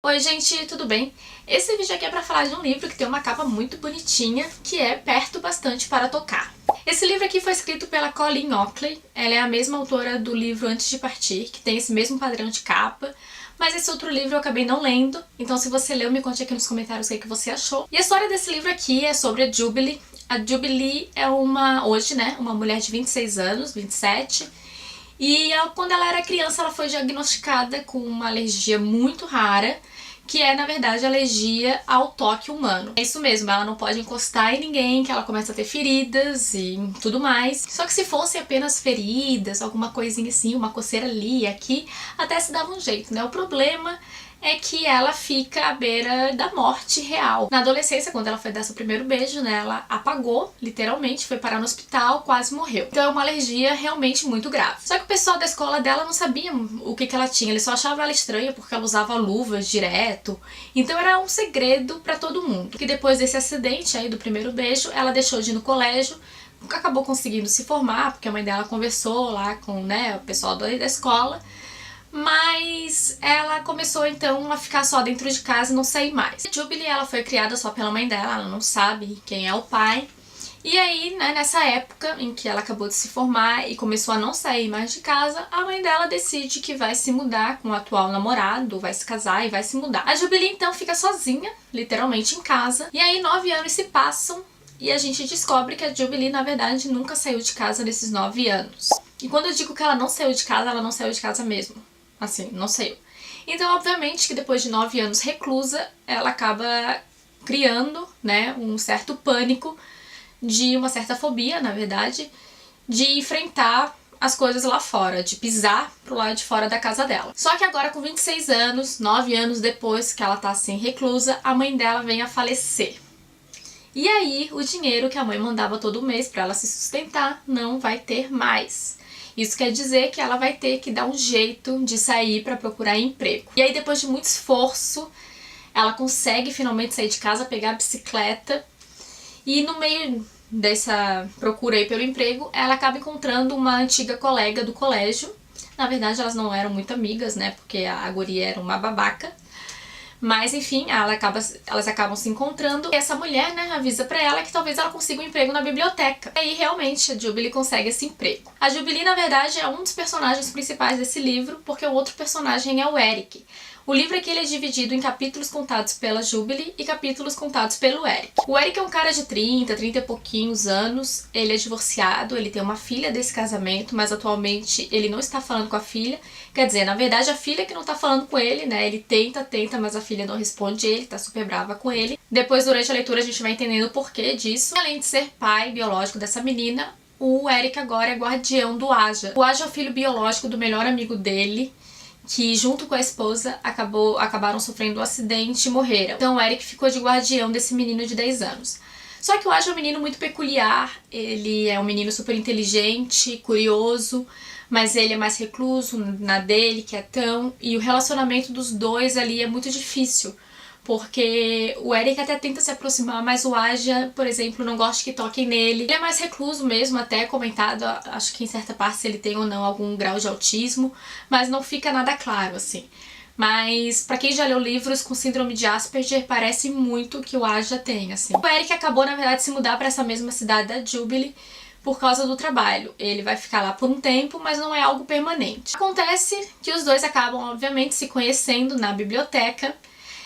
Oi gente, tudo bem? Esse vídeo aqui é pra falar de um livro que tem uma capa muito bonitinha, que é Perto Bastante para Tocar. Esse livro aqui foi escrito pela Colleen Hockley, ela é a mesma autora do livro Antes de Partir, que tem esse mesmo padrão de capa, mas esse outro livro eu acabei não lendo, então se você leu, me conte aqui nos comentários o que você achou. E a história desse livro aqui é sobre a Jubilee. A Jubilee é uma mulher de 26 anos, 27, e quando ela era criança ela foi diagnosticada com uma alergia muito rara, que é, na verdade, alergia ao toque humano. É isso mesmo, ela não pode encostar em ninguém, que ela começa a ter feridas e tudo mais. Só que se fossem apenas feridas, alguma coisinha assim, uma coceira ali e aqui, até se dava um jeito, né? O problema é que ela fica à beira da morte real. Na adolescência, quando ela foi dar seu primeiro beijo, né, ela apagou, literalmente, foi parar no hospital, quase morreu. Então é uma alergia realmente muito grave. Só que o pessoal da escola dela não sabia o que ela tinha, eles só achavam ela estranha porque ela usava luvas direto. Então era um segredo pra todo mundo. Que depois desse acidente aí do primeiro beijo, ela deixou de ir no colégio, acabou conseguindo se formar, porque a mãe dela conversou lá com, né, o pessoal da escola. Mas ela começou então a ficar só dentro de casa e não sair mais. A Jubilee, ela foi criada só pela mãe dela, ela não sabe quem é o pai. E aí, né, nessa época em que ela acabou de se formar e começou a não sair mais de casa, a mãe dela decide que vai se mudar com o atual namorado, vai se casar e vai se mudar. A Jubilee então fica sozinha, literalmente em casa, e aí 9 anos se passam e a gente descobre que a Jubilee, na verdade, nunca saiu de casa nesses 9 anos. E quando eu digo que ela não saiu de casa, ela não saiu de casa mesmo. Assim, não saiu. Então, obviamente, que depois de 9 anos reclusa, ela acaba criando, né, um certo pânico, de uma certa fobia, na verdade, de enfrentar as coisas lá fora, de pisar pro lado de fora da casa dela. Só que agora, com 26 anos, 9 anos depois que ela tá assim reclusa, a mãe dela vem a falecer. E aí, o dinheiro que a mãe mandava todo mês pra ela se sustentar não vai ter mais. Isso quer dizer que ela vai ter que dar um jeito de sair para procurar emprego. E aí, depois de muito esforço, ela consegue finalmente sair de casa, pegar a bicicleta, e no meio dessa procura aí pelo emprego, ela acaba encontrando uma antiga colega do colégio. Na verdade, elas não eram muito amigas, né, porque a guria era uma babaca. Mas enfim, elas acabam se encontrando e essa mulher, né, avisa pra ela que talvez ela consiga um emprego na biblioteca. E aí realmente a Jubilee consegue esse emprego. A Jubilee, na verdade, é um dos personagens principais desse livro, porque o outro personagem é o Eric. O livro aqui ele é dividido em capítulos contados pela Jubilee e capítulos contados pelo Eric. O Eric é um cara de 30 e pouquinhos anos, ele é divorciado, ele tem uma filha desse casamento, mas atualmente ele não está falando com a filha. Quer dizer, na verdade a filha que não tá falando com ele, né, ele tenta, mas a filha não responde ele, tá super brava com ele. Depois, durante a leitura, a gente vai entendendo o porquê disso. Além de ser pai biológico dessa menina, o Eric agora é guardião do Aja. O Aja é o filho biológico do melhor amigo dele, que junto com a esposa acabaram sofrendo um acidente e morreram. Então o Eric ficou de guardião desse menino de 10 anos. Só que o Aja é um menino muito peculiar, ele é um menino super inteligente, curioso, mas ele é mais recluso na dele, quietão, e o relacionamento dos dois ali é muito difícil, porque o Eric até tenta se aproximar, mas o Aja, por exemplo, não gosta que toquem nele. Ele é mais recluso mesmo, até comentado, acho que em certa parte se ele tem ou não algum grau de autismo, mas não fica nada claro, assim. Mas pra quem já leu livros com síndrome de Asperger, parece muito que o Aja tem, assim. O Eric acabou, na verdade, de se mudar pra essa mesma cidade da Jubilee por causa do trabalho. Ele vai ficar lá por um tempo, mas não é algo permanente. Acontece que os dois acabam, obviamente, se conhecendo na biblioteca,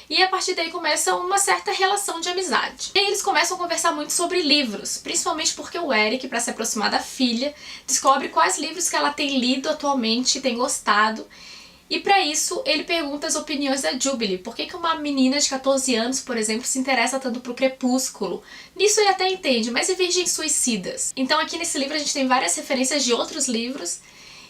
e a partir daí começa uma certa relação de amizade. E aí eles começam a conversar muito sobre livros, principalmente porque o Eric, para se aproximar da filha, descobre quais livros que ela tem lido atualmente, tem gostado, e para isso ele pergunta as opiniões da Jubilee. Por que uma menina de 14 anos, por exemplo, se interessa tanto pro Crepúsculo? Nisso ele até entende, mas e Virgens Suicidas? Então aqui nesse livro a gente tem várias referências de outros livros,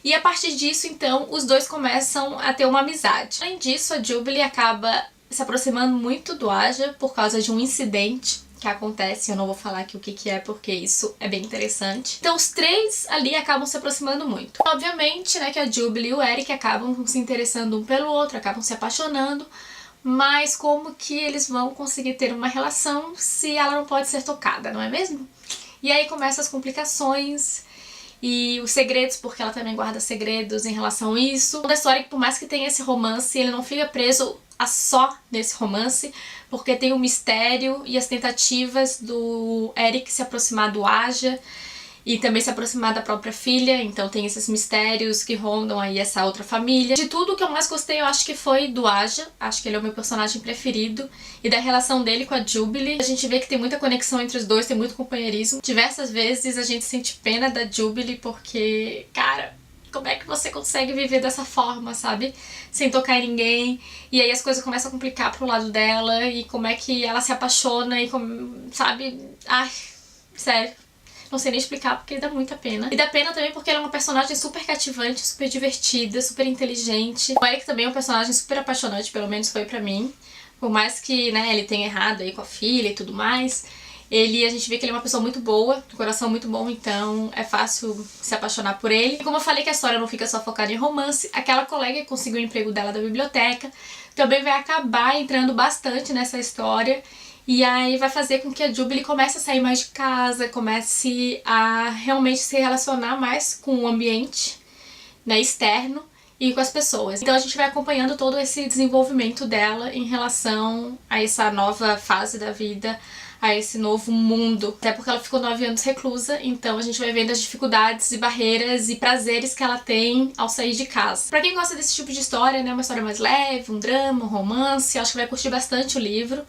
e a partir disso, então, os dois começam a ter uma amizade. Além disso, a Jubilee acaba se aproximando muito do Aja por causa de um incidente que acontece. Eu não vou falar aqui o que é, porque isso é bem interessante. Então os três ali acabam se aproximando muito. Obviamente, né, que a Jubilee e o Eric acabam se interessando um pelo outro, acabam se apaixonando, mas como que eles vão conseguir ter uma relação se ela não pode ser tocada, não é mesmo? E aí começam as complicações e os segredos, porque ela também guarda segredos em relação a isso. Toda a história que, por mais que tenha esse romance, ele não fica preso a só nesse romance, porque tem o mistério e as tentativas do Eric se aproximar do Aja e também se aproximar da própria filha, então tem esses mistérios que rondam aí essa outra família. De tudo, o que eu mais gostei eu acho que foi do Aja, acho que ele é o meu personagem preferido, e da relação dele com a Jubilee. A gente vê que tem muita conexão entre os dois, tem muito companheirismo. Diversas vezes a gente sente pena da Jubilee porque, cara, como é que você consegue viver dessa forma, sabe? Sem tocar em ninguém. E aí as coisas começam a complicar pro lado dela, e como é que ela se apaixona e sabe? Ai, sério. Não sei nem explicar porque dá muita pena. E dá pena também porque ela é uma personagem super cativante, super divertida, super inteligente. O Eric também é um personagem super apaixonante, pelo menos foi pra mim. Por mais que, né, ele tenha errado aí com a filha e tudo mais, a gente vê que ele é uma pessoa muito boa, de coração muito bom, então é fácil se apaixonar por ele. E como eu falei que a história não fica só focada em romance, aquela colega que conseguiu o emprego dela da biblioteca também vai acabar entrando bastante nessa história. E aí vai fazer com que a Jubilee comece a sair mais de casa, comece a realmente se relacionar mais com o ambiente, né, externo e com as pessoas. Então a gente vai acompanhando todo esse desenvolvimento dela em relação a essa nova fase da vida, a esse novo mundo. Até porque ela ficou 9 anos reclusa, então a gente vai vendo as dificuldades e barreiras e prazeres que ela tem ao sair de casa. Pra quem gosta desse tipo de história, né, uma história mais leve, um drama, um romance, acho que vai curtir bastante o livro.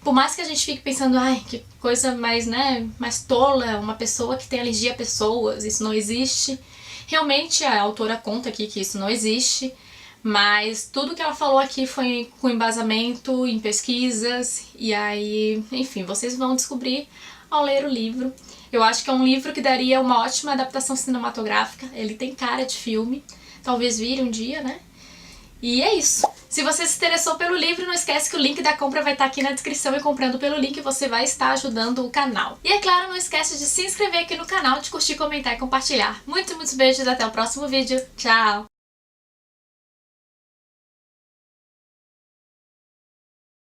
Por mais que a gente fique pensando, ai, que coisa mais, né, mais tola, uma pessoa que tem alergia a pessoas, isso não existe. Realmente a autora conta aqui que isso não existe, mas tudo que ela falou aqui foi com embasamento em pesquisas, e aí, enfim, vocês vão descobrir ao ler o livro. Eu acho que é um livro que daria uma ótima adaptação cinematográfica, ele tem cara de filme, talvez vire um dia, né? E é isso. Se você se interessou pelo livro, não esquece que o link da compra vai estar aqui na descrição, e comprando pelo link você vai estar ajudando o canal. E é claro, não esquece de se inscrever aqui no canal, de curtir, comentar e compartilhar. Muitos beijos, até o próximo vídeo. Tchau!